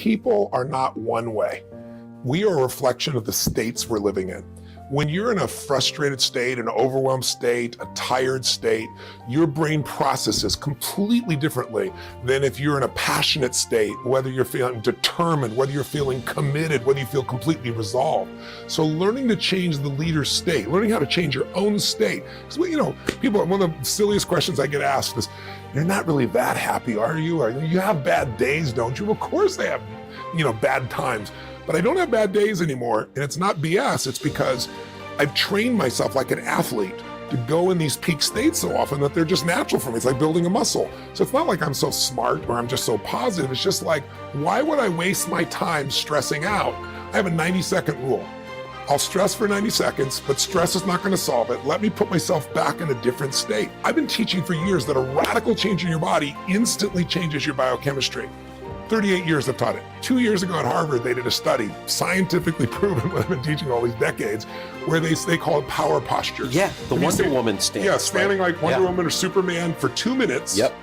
people are not one way. We are a reflection of the states we're living in. When you're in a frustrated state, an overwhelmed state, a tired state, your brain processes completely differently than if you're in a passionate state, whether you're feeling determined, whether you're feeling committed, whether you feel completely resolved. So learning to change the leader's state, learning how to change your own state. Because, people, one of the silliest questions I get asked is, you're not really that happy, are you? You have bad days, don't you? Of course I have, bad times. But I don't have bad days anymore, and it's not BS, it's because I've trained myself like an athlete to go in these peak states so often that they're just natural for me. It's like building a muscle. So it's not like I'm so smart or I'm just so positive. It's just like, why would I waste my time stressing out? I have a 90-second rule. I'll stress for 90 seconds, but stress is not going to solve it. Let me put myself back in a different state. I've been teaching for years that a radical change in your body instantly changes your biochemistry. 38 years I've taught it. 2 years ago at Harvard, they did a study, scientifically proven what I've been teaching all these decades, where they call it power postures. Yeah, the Wonder Woman stance. Yeah, standing like Wonder Woman or Superman for 2 minutes. Yep.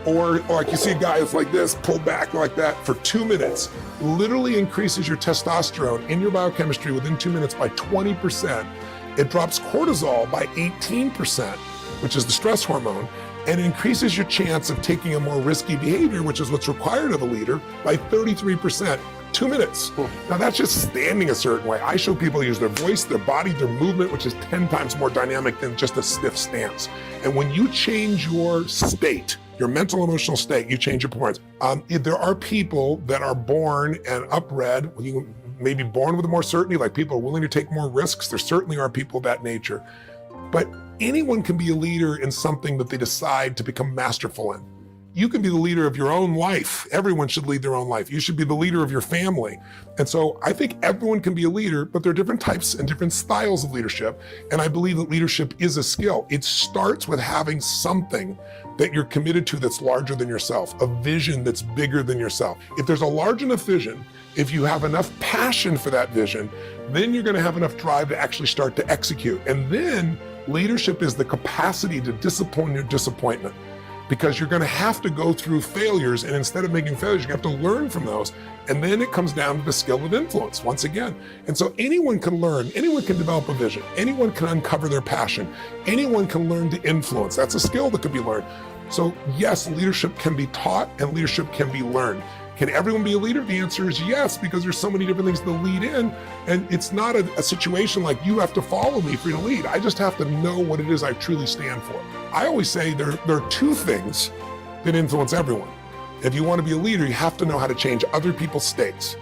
Or like you see a guy that's like this, pulled back like that for 2 minutes, literally increases your testosterone in your biochemistry within 2 minutes by 20%. It drops cortisol by 18%, which is the stress hormone, and increases your chance of taking a more risky behavior, which is what's required of a leader, by 33%. 2 minutes. Cool. Now that's just standing a certain way. I show people to use their voice, their body, their movement, which is 10 times more dynamic than just a stiff stance. And when you change your state, your mental emotional state, you change your performance. There are people that are born and upbred, you may be born with more certainty, like people are willing to take more risks. There certainly are people of that nature. But anyone can be a leader in something that they decide to become masterful in. You can be the leader of your own life. Everyone should lead their own life. You should be the leader of your family. And so I think everyone can be a leader, but there are different types and different styles of leadership. And I believe that leadership is a skill. It starts with having something that you're committed to that's larger than yourself, a vision that's bigger than yourself. If there's a large enough vision, if you have enough passion for that vision, then you're gonna have enough drive to actually start to execute. And then leadership is the capacity to discipline your disappointment, because you're gonna have to go through failures, and instead of making failures, you have to learn from those. And then it comes down to the skill of influence once again. And so anyone can learn, anyone can develop a vision, anyone can uncover their passion, anyone can learn to influence. That's a skill that could be learned. So yes, leadership can be taught and leadership can be learned. Can everyone be a leader? The answer is yes, because there's so many different things to lead in, and it's not a situation like you have to follow me for you to lead. I just have to know what it is I truly stand for. I always say there are two things that influence everyone. If you want to be a leader, you have to know how to change other people's states.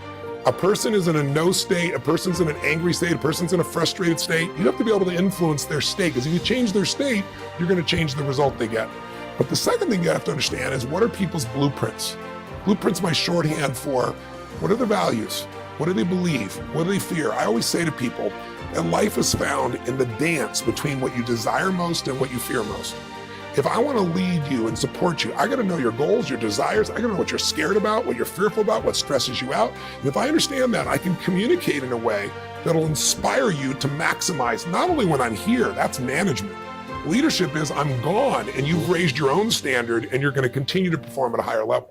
A person is in a no state, a person's in an angry state, a person's in a frustrated state. You have to be able to influence their state, because if you change their state, you're going to change the result they get. But the second thing you have to understand is, what are people's blueprints? Blueprint's my shorthand for what are their values? What do they believe? What do they fear? I always say to people that life is found in the dance between what you desire most and what you fear most. If I want to lead you and support you, I got to know your goals, your desires. I got to know what you're scared about, what you're fearful about, what stresses you out. And if I understand that, I can communicate in a way that'll inspire you to maximize, not only when I'm here, that's management. Leadership is I'm gone and you've raised your own standard and you're going to continue to perform at a higher level.